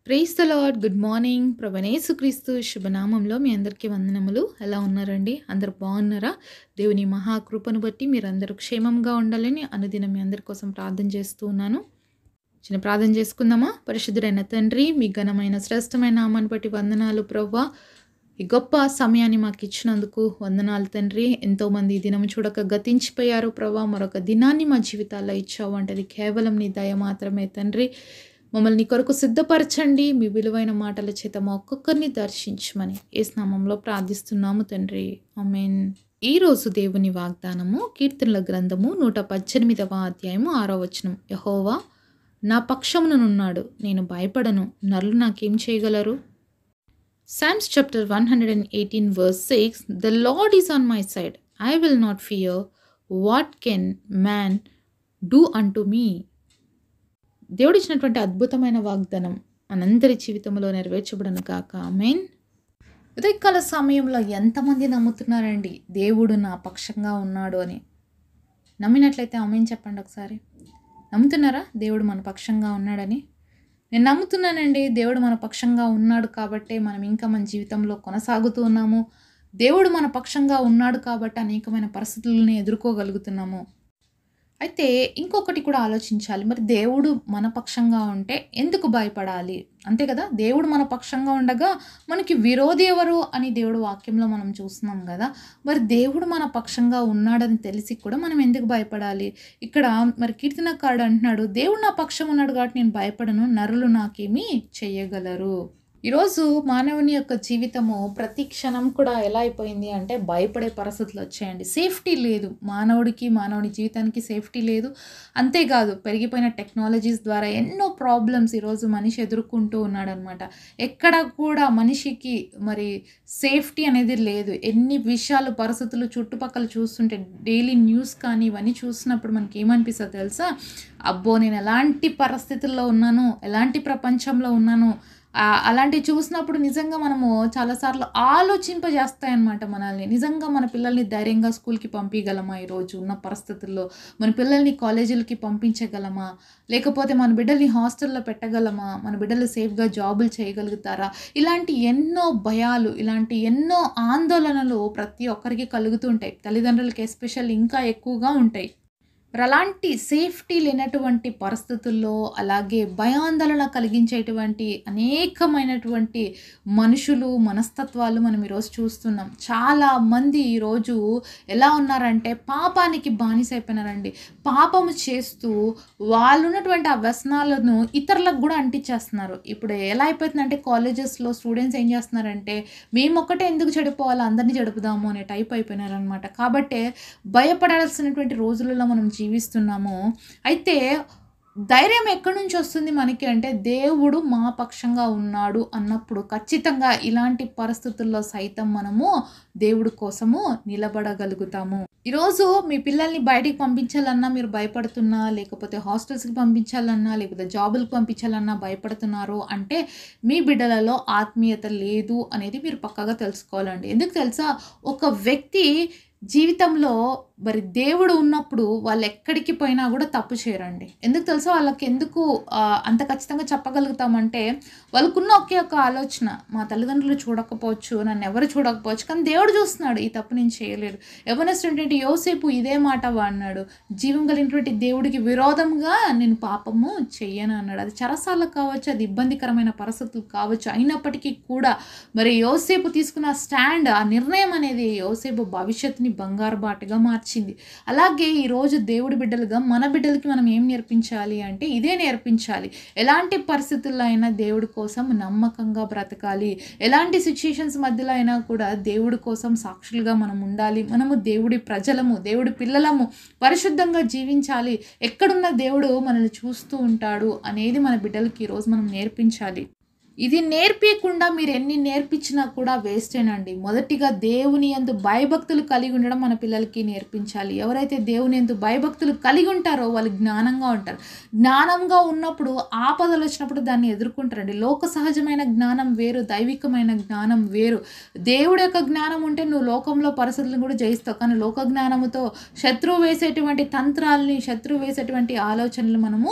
Praise the lord. Good morning. ప్రభునేసుక్రీస్తు శుభనామంలో మీ అందరికీ వందనములు. ఎలా ఉన్నారండి? అందరూ బాగున్నారా? దేవుని మహాకృపను బట్టి మీరందరూ క్షేమంగా ఉండాలని అనుదినం మీ అందరి కోసం ప్రార్థన చేస్తూ ఉన్నాను. చిన్న ప్రార్థన చేసుకుందామా? పరిశుద్ధుడైన తండ్రి, మీ ఘనమైన శ్రేష్టమైన నామాన్ని బట్టి వందనాలు ప్రభువా. ఈ గొప్ప సమయాన్ని మాకు ఇచ్చినందుకు వందనాలు తండ్రి. ఎంతోమంది ఈ దినం చూడక గతించిపోయారు ప్రభా. మరొక దినాన్ని మా జీవితాల్లో ఇచ్చావు అంటే అది కేవలం నీ దయ మాత్రమే తండ్రి. మమ్మల్ని నీ కొరకు సిద్ధపరచండి. మీ విలువైన మాటల చేత మా ఒక్కొక్కరిని దర్శించమని యేసు నామములో ప్రార్థిస్తున్నాము తండ్రి. ఆమేన్. ఈరోజు దేవుని వాగ్దానము కీర్తనల గ్రంథము 118వ అధ్యాయము 6వ వచనం. యెహోవా నా పక్షముననున్నాడు, నేను భయపడను, నరులు నాకేం చేయగలరు? Psalms chapter 118 verse 6, The Lord is on my side, I will not fear. What can man do unto me? దేవుడు ఇచ్చినటువంటి అద్భుతమైన వాగ్దానం మనందరి జీవితంలో నెరవేర్చబడను కాక. ఆమేన్. ఉదయకాల సమయంలో ఎంతమంది నమ్ముతున్నారండి దేవుడు నా పక్షంగా ఉన్నాడు అని? నమ్మినట్లయితే ఆమేన్ చెప్పండి ఒకసారి. నమ్ముతున్నారా దేవుడు మన పక్షంగా ఉన్నాడని? నేను నమ్ముతున్నానండి దేవుడు మన పక్షంగా ఉన్నాడు కాబట్టే మనం ఇంకా మన జీవితంలో కొనసాగుతూ ఉన్నాము. దేవుడు మన పక్షంగా ఉన్నాడు కాబట్టి అనేకమైన పరిస్థితులను ఎదుర్కోగలుగుతున్నాము. అయితే ఇంకొకటి కూడా ఆలోచించాలి. మరి దేవుడు మన పక్షంగా ఉంటే ఎందుకు భయపడాలి? అంతే కదా, దేవుడు మన పక్షంగా ఉండగా మనకి విరోధి ఎవరు అని దేవుడు వాక్యంలో మనం చూస్తున్నాం కదా. మరి దేవుడు మన పక్షంగా ఉన్నాడని తెలిసి కూడా మనం ఎందుకు భయపడాలి? ఇక్కడ మరి కీర్తనకారుడు అంటున్నాడు, దేవుడు నా పక్షం ఉన్నాడు కాబట్టి నేను భయపడను, నరులు నాకేమీ చేయగలరు. ఈరోజు మానవుని యొక్క జీవితము ప్రతి క్షణం కూడా ఎలా అయిపోయింది అంటే భయపడే పరిస్థితులు వచ్చాయండి. సేఫ్టీ లేదు, మానవుని జీవితానికి సేఫ్టీ లేదు. అంతేకాదు పెరిగిపోయిన టెక్నాలజీస్ ద్వారా ఎన్నో ప్రాబ్లమ్స్ ఈరోజు మనిషి ఎదుర్కొంటూ ఉన్నాడనమాట. ఎక్కడ కూడా మనిషికి మరి సేఫ్టీ అనేది లేదు. ఎన్ని విషయాలు పరిస్థితులు చుట్టుపక్కల చూస్తుంటే డైలీ న్యూస్ కానీ ఇవన్నీ చూసినప్పుడు మనకి ఏమనిపిస్తుంది తెలుసా? అబ్బో నేను ఎలాంటి పరిస్థితుల్లో ఉన్నాను, ఎలాంటి ప్రపంచంలో ఉన్నాను, అలాంటివి చూసినప్పుడు నిజంగా మనము చాలాసార్లు ఆలోచింపజేస్తాయన్నమాట మనల్ని. నిజంగా మన పిల్లల్ని ధైర్యంగా స్కూల్కి పంపించగలమా? ఈరోజు ఉన్న పరిస్థితుల్లో మన పిల్లల్ని కాలేజీలకి పంపించగలమా? లేకపోతే మన బిడ్డల్ని హాస్టల్లో పెట్టగలమా? మన బిడ్డలు సేఫ్గా జాబులు చేయగలుగుతారా? ఇలాంటి ఎన్నో భయాలు, ఇలాంటి ఎన్నో ఆందోళనలు ప్రతి ఒక్కరికి కలుగుతూ ఉంటాయి. తల్లిదండ్రులకి ఎస్పెషల్ ఇంకా ఎక్కువగా ఉంటాయి. మరి అలాంటి సేఫ్టీ లేనటువంటి పరిస్థితుల్లో అలాగే భయాందోళన కలిగించేటువంటి అనేకమైనటువంటి మనుషులు, మనస్తత్వాలు మనం ఈరోజు చూస్తున్నాం. చాలామంది ఈరోజు ఎలా ఉన్నారంటే పాపానికి బానిసైపోయినారండి. పాపము చేస్తూ వాళ్ళు ఉన్నటువంటి ఆ వ్యసనాలను ఇతరులకు కూడా అంటించేస్తున్నారు. ఇప్పుడు ఎలా అయిపోతుందంటే కాలేజెస్లో స్టూడెంట్స్ ఏం చేస్తున్నారంటే మేము ఒక్కటే ఎందుకు చెడిపోవాలి, అందరినీ చెడుపుదాము అనే టైప్ అయిపోయినారనమాట. కాబట్టి భయపడాల్సినటువంటి రోజులలో మనం జీవిస్తున్నాము. అయితే ధైర్యం ఎక్కడి నుంచి వస్తుంది మనకి అంటే దేవుడు మా పక్షంగా ఉన్నాడు అన్నప్పుడు ఖచ్చితంగా ఇలాంటి పరిస్థితుల్లో సైతం మనము దేవుడి కోసము నిలబడగలుగుతాము. ఈరోజు మీ పిల్లల్ని బయటికి పంపించాలన్నా మీరు భయపడుతున్నా, లేకపోతే హాస్టల్స్కి పంపించాలన్నా, లేకపోతే జాబులకు పంపించాలన్నా భయపడుతున్నారు అంటే మీ బిడ్డలలో ఆత్మీయత లేదు అనేది మీరు పక్కాగా తెలుసుకోవాలండి. ఎందుకు తెలుసా? ఒక వ్యక్తి జీవితంలో మరి దేవుడు ఉన్నప్పుడు వాళ్ళు ఎక్కడికి పోయినా కూడా తప్పు చేయరండి. ఎందుకు తెలుసా? వాళ్ళకి ఎందుకు అంత ఖచ్చితంగా చెప్పగలుగుతామంటే వాళ్ళకున్న ఒకే ఒక ఆలోచన, మా తల్లిదండ్రులు చూడకపోవచ్చు, నన్ను ఎవరు చూడకపోవచ్చు, కానీ దేవుడు చూస్తున్నాడు, ఈ తప్పు నేను చేయలేడు. యవ్వనస్తుడైనటువంటి యోసేపు ఇదే మాట వాడినాడు, జీవం కలిగినటువంటి దేవుడికి విరోధంగా నేను పాపము చెయ్యను అన్నాడు. అది చెరసాలకు కావచ్చు, అది ఇబ్బందికరమైన పరిస్థితులు కావచ్చు, అయినప్పటికీ కూడా మరి యోసేపు తీసుకున్న స్టాండ్, ఆ నిర్ణయం అనేది యోసేపు భవిష్యత్తుని బంగారు బాటగా మార్చింది. అలాగే ఈరోజు దేవుడి బిడ్డలుగా మన బిడ్డలకి మనం ఏం నేర్పించాలి అంటే ఇదే నేర్పించాలి. ఎలాంటి పరిస్థితుల్లో అయినా దేవుడి కోసం నమ్మకంగా బ్రతకాలి. ఎలాంటి సిచ్యుయేషన్స్ మధ్యలో అయినా కూడా దేవుడి కోసం సాక్షులుగా మనం ఉండాలి. మనము దేవుడి ప్రజలము, దేవుడి పిల్లలము, పరిశుద్ధంగా జీవించాలి. ఎక్కడున్న దేవుడు మనల్ని చూస్తూ ఉంటాడు అనేది మన బిడ్డలకి ఈరోజు మనం నేర్పించాలి. ఇది నేర్పియకుండా మీరు ఎన్ని నేర్పించినా కూడా వేస్టేనండి. మొదటిగా దేవుని యందు భయభక్తులు కలిగి ఉండడం మన పిల్లలకి నేర్పించాలి. ఎవరైతే దేవుని యందు భయభక్తులు కలిగి ఉంటారో వాళ్ళు జ్ఞానంగా ఉంటారు. జ్ఞానంగా ఉన్నప్పుడు ఆపదలు వచ్చినప్పుడు దాన్ని ఎదుర్కొంటారండి. లోక సహజమైన జ్ఞానం వేరు, దైవికమైన జ్ఞానం వేరు. దేవుడి యొక్క జ్ఞానం ఉంటే నువ్వు లోకంలో పరిస్థితులను కూడా జయిస్తావు. కానీ లోక జ్ఞానముతో శత్రువు వేసేటువంటి తంత్రాలని, శత్రువు వేసేటువంటి ఆలోచనలు మనము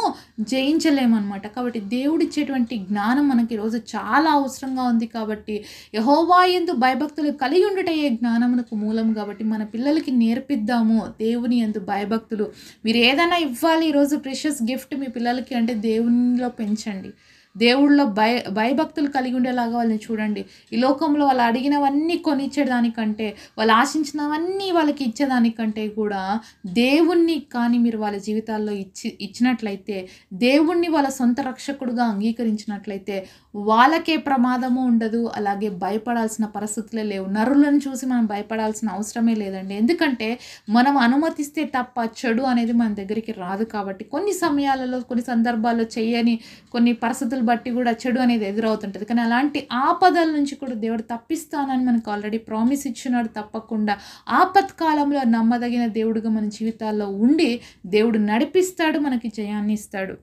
జయించలేమన్నమాట. కాబట్టి దేవుడిచ్చేటువంటి జ్ఞానం మనకి ఈరోజు చాలా అవసరంగా ఉంది. కాబట్టి యెహోవా యందు భయభక్తులు కలిగి ఉండుటయే జ్ఞానమునకు మూలం. కాబట్టి మన పిల్లలకి నేర్పిద్దాము దేవుని యందు భయభక్తులు. మీరు ఏదైనా ఇవ్వాలి ఈరోజు ప్రెషియస్ గిఫ్ట్ మీ పిల్లలకి అంటే దేవునిలో పెంచండి. దేవుళ్ళో భయభక్తులు కలిగి ఉండేలాగా వాళ్ళని చూడండి. ఈ లోకంలో వాళ్ళు అడిగినవన్నీ కొనిచ్చేదానికంటే, వాళ్ళు ఆశించినవన్నీ వాళ్ళకి ఇచ్చేదానికంటే కూడా దేవుణ్ణి కానీ మీరు వాళ్ళ జీవితాల్లో ఇచ్చినట్లయితే, దేవుణ్ణి వాళ్ళ సొంత రక్షకుడుగా అంగీకరించినట్లయితే వాళ్ళకే ప్రమాదము ఉండదు. అలాగే భయపడాల్సిన పరిస్థితులే లేవు. నరులను చూసి మనం భయపడాల్సిన అవసరమే లేదండి. ఎందుకంటే మనం అనుమతిస్తే తప్ప చెడు అనేది మన దగ్గరికి రాదు. కాబట్టి కొన్ని సమయాలలో, కొన్ని సందర్భాల్లో చేయని కొన్ని పరిస్థితులు బట్టి కూడా చెడు అనేది ఎదురవుతుంటుంది. కానీ అలాంటి ఆపదల నుంచి కూడా దేవుడు తప్పిస్తానని మనకు ఆల్రెడీ ప్రామిస్ ఇచ్చినాడు. తప్పకుండా ఆపత్కాలంలో నమ్మదగిన దేవుడుగా మన జీవితాల్లో ఉండి దేవుడు నడిపిస్తాడు, మనకి జయాన్ని ఇస్తాడు.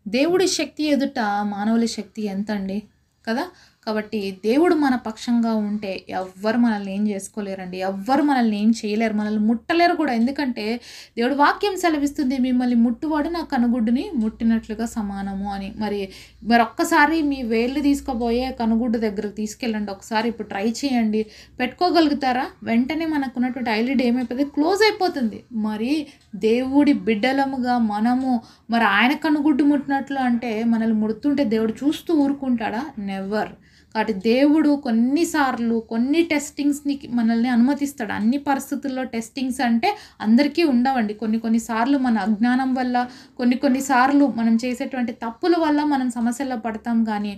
దేవుడి శక్తి ఎదుట మానవుల శక్తి ఎంత అండి కదా. కాబట్టి దేవుడు మన పక్షంగా ఉంటే ఎవ్వరు మనల్ని ఏం చేసుకోలేరండి. ఎవ్వరు మనల్ని ఏం చేయలేరు, మనల్ని ముట్టలేరు కూడా. ఎందుకంటే దేవుడు వాక్యం సెలవిస్తుంది, మిమ్మల్ని ముట్టువాడు నా కనుగుడ్డుని ముట్టినట్లుగా సమానము అని. మరి ఒక్కసారి మీ వేళ్ళు తీసుకుపోయే కనుగుడ్డు దగ్గరకు తీసుకెళ్ళండి. ఒకసారి ఇప్పుడు ట్రై చేయండి, పెట్టుకోగలుగుతారా? వెంటనే మనకు ఉన్నటువంటి ఐలిడ్ ఏమైపోతుంది, క్లోజ్ అయిపోతుంది. మరి దేవుడి బిడ్డలముగా మనము మరి ఆయన కనుగుడ్డు ముట్టినట్లు అంటే మనల్ని ముడుతుంటే దేవుడు చూస్తూ ఊరుకుంటాడా? నెవర్. కాబట్టి దేవుడు కొన్నిసార్లు కొన్ని టెస్టింగ్స్ని మనల్ని అనుమతిస్తాడు. అన్ని పరిస్థితుల్లో టెస్టింగ్స్ అంటే అందరికీ ఉండవండి. కొన్నిసార్లు మన అజ్ఞానం వల్ల, కొన్నిసార్లు మనం చేసేటువంటి తప్పుల వల్ల మనం సమస్యల్లో పడతాం. కానీ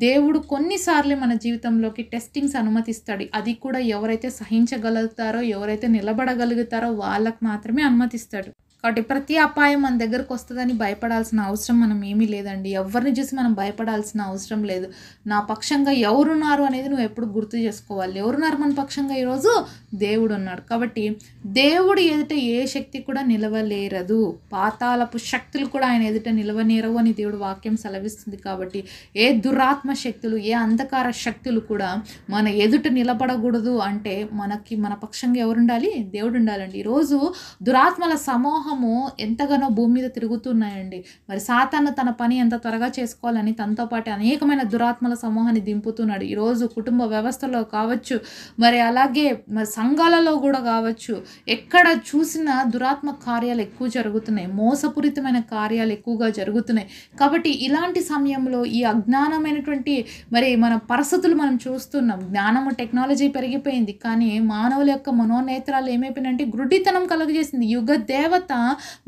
దేవుడు కొన్నిసార్లు మన జీవితంలోకి టెస్టింగ్స్ అనుమతిస్తాడు. అది కూడా ఎవరైతే సహించగలుగుతారో, ఎవరైతే నిలబడగలుగుతారో వాళ్ళకు మాత్రమే అనుమతిస్తాడు. కాబట్టి ప్రతి అపాయం మన దగ్గరకు వస్తుందని భయపడాల్సిన అవసరం మనం ఏమీ లేదండి. ఎవరిని చూసి మనం భయపడాల్సిన అవసరం లేదు. నా పక్షంగా ఎవరున్నారు అనేది నువ్వు ఎప్పుడు గుర్తు చేసుకోవాలి. ఎవరున్నారు మన పక్షంగా? ఈరోజు దేవుడు ఉన్నాడు. కాబట్టి దేవుడు ఎదుట ఏ శక్తి కూడా నిలవలేరదు. పాతాళపు శక్తులు కూడా ఆయన ఎదుట నిలవనేరవు అని దేవుడు వాక్యం సెలవిస్తుంది. కాబట్టి ఏ దురాత్మ శక్తులు, ఏ అంధకార శక్తులు కూడా మన ఎదుట నిలబడకూడదు. అంటే మన పక్షంగా ఎవరు ఉండాలి? దేవుడు ఉండాలండి. ఈరోజు దురాత్మల సమూహం ఎంతగానో భూమి మీద తిరుగుతున్నాయండి. మరి సాతాను తన పని ఎంత త్వరగా చేసుకోవాలని తనతో పాటు అనేకమైన దురాత్మల సమూహాన్ని దింపుతున్నాడు. ఈరోజు కుటుంబ వ్యవస్థలో కావచ్చు, మరి అలాగే మరి సంఘాలలో కూడా కావచ్చు, ఎక్కడ చూసినా దురాత్మ కార్యాలు ఎక్కువ జరుగుతున్నాయి, మోసపూరితమైన కార్యాలు ఎక్కువగా జరుగుతున్నాయి. కాబట్టి ఇలాంటి సమయంలో ఈ అజ్ఞానమైనటువంటి మరి మన పరిస్థితులు మనం చూస్తున్నాం. జ్ఞానము, టెక్నాలజీ పెరిగిపోయింది. కానీ మానవుల యొక్క మనోనేత్రాలు ఏమైపోయినంటే గుడ్డితనం కలుగజేసింది. యుగ దేవత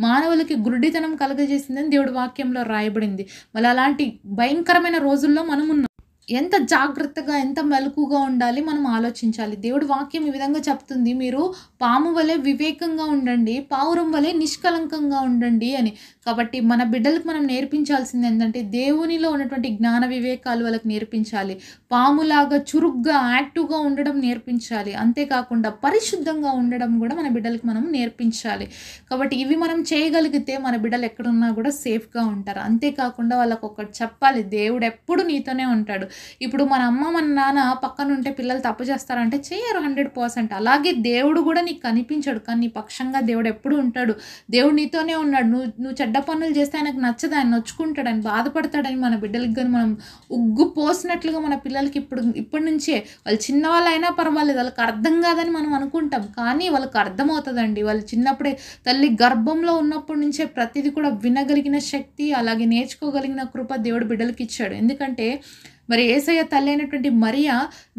మానవులకి గుడ్డితనం కలుగజేసిందని దేవుడి వాక్యంలో రాయబడింది. మళ్ళీ అలాంటి భయంకరమైన రోజుల్లో మనం ఉన్నాం. ఎంత జాగ్రత్తగా, ఎంత మెలకుగా ఉండాలి మనం ఆలోచించాలి. దేవుడి వాక్యం ఈ విధంగా చెప్తుంది, మీరు పాము వలె వివేకంగా ఉండండి, పావురం వలె నిష్కలంకంగా ఉండండి అని. కాబట్టి మన బిడ్డలకు మనం నేర్పించాల్సింది ఏంటంటే దేవునిలో ఉన్నటువంటి జ్ఞాన వివేకాలు వాళ్ళకి నేర్పించాలి. పాములాగా చురుగ్గా, యాక్టివ్గా ఉండడం నేర్పించాలి. అంతేకాకుండా పరిశుద్ధంగా ఉండడం కూడా మన బిడ్డలకు మనం నేర్పించాలి. కాబట్టి ఇవి మనం చేయగలిగితే మన బిడ్డలు ఎక్కడున్నా కూడా సేఫ్గా ఉంటారు. అంతేకాకుండా వాళ్ళకు ఒకటి చెప్పాలి, దేవుడు ఎప్పుడు నీతోనే ఉంటాడు. ఇప్పుడు మన అమ్మ, మన నాన్న పక్కన ఉంటే పిల్లలు తప్పు చేస్తారంటే చేయరు 100%. అలాగే దేవుడు కూడా నీకు కనిపించాడు, కానీ నీ పక్షంగా దేవుడు ఎప్పుడు ఉంటాడు. దేవుడు నీతోనే ఉన్నాడు. నువ్వు చెడ్డ పనులు చేస్తే ఆయనకు నచ్చదు, ఆయన నొచ్చుకుంటాడు, ఆయన బాధపడతాడని మన బిడ్డలకి కానీ మనం ఉగ్గు పోసినట్లుగా మన పిల్లలకి ఇప్పటి నుంచే, వాళ్ళు చిన్నవాళ్ళు అయినా పర్వాలేదు, వాళ్ళకి అర్థం కాదని మనం అనుకుంటాం, కానీ వాళ్ళకి అర్థమవుతుందండి. వాళ్ళు చిన్నప్పుడే తల్లి గర్భంలో ఉన్నప్పటి నుంచే ప్రతిదీ కూడా వినగలిగిన శక్తి, అలాగే నేర్చుకోగలిగిన కృప దేవుడు బిడ్డలకి ఇచ్చాడు. ఎందుకంటే మరి యేసయ్య తల్లి అయినటువంటి మరియా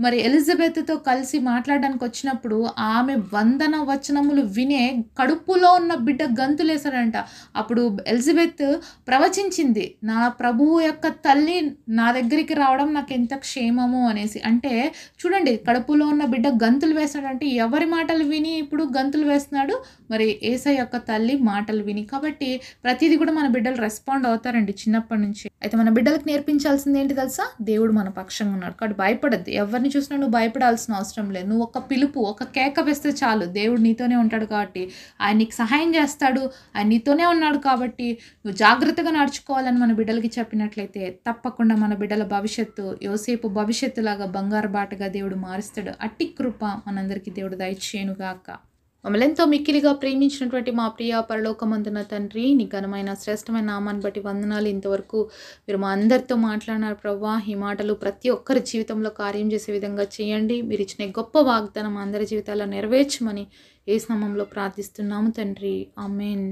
మరి ఎలిజబెత్తో కలిసి మాట్లాడడానికి వచ్చినప్పుడు ఆమె వందన వచనములు వినే కడుపులో ఉన్న బిడ్డ గంతులేశాడంట. అప్పుడు ఎలిజబెత్ ప్రవచించింది, నా ప్రభువు యొక్క తల్లి నా దగ్గరికి రావడం నాకు ఎంత క్షేమము అనేసి. అంటే చూడండి, కడుపులో ఉన్న బిడ్డ గంతులు వేస్తాడంటే ఎవరి మాటలు విని ఇప్పుడు గంతులు వేస్తున్నాడు? మరి యేసయ్య యొక్క తల్లి మాటలు విని. కాబట్టి ప్రతిదీ కూడా మన బిడ్డలు రెస్పాండ్ అవుతారండి చిన్నప్పటి నుంచి. అయితే మన బిడ్డలకు నేర్పించాల్సింది ఏంటి తెలుసా? దేవుడు మన పక్షంగా ఉన్నాడు. కాబట్టి భయపడద్దు. ఎవరిని చూసినా నువ్వు భయపడాల్సిన అవసరం లేదు. నువ్వు ఒక పిలుపు, ఒక కేక వేస్తే చాలు, దేవుడు నీతోనే ఉంటాడు. కాబట్టి ఆయన నీకు సహాయం చేస్తాడు. ఆయన నీతోనే ఉన్నాడు. కాబట్టి నువ్వు జాగ్రత్తగా నడుచుకోవాలని మన బిడ్డలకి చెప్పినట్లయితే తప్పకుండా మన బిడ్డల భవిష్యత్తు యోసేపు భవిష్యత్తులాగా బంగారు బాటగా దేవుడు మారుస్తాడు. అట్టి కృప మనందరికీ దేవుడు దయచేయునుగాక. మమ్మల్ని ఎంతో మిక్కిలిగా ప్రేమించినటువంటి మా ప్రియ పరలోకమందున తండ్రి, నీ ఘనమైన శ్రేష్టమైన నామాన్ని బట్టి వందనాలు. ఇంతవరకు మీరు మా అందరితో మాట్లాడినారు ప్రభువా. ఈ మాటలు ప్రతి ఒక్కరి జీవితంలో కార్యం చేసే విధంగా చేయండి. మీరు ఇచ్చిన గొప్ప వాగ్దానం మా అందరి జీవితాల్లో నెరవేర్చమని యేసు నామములో ప్రార్థిస్తున్నాము తండ్రి. ఆమేన్.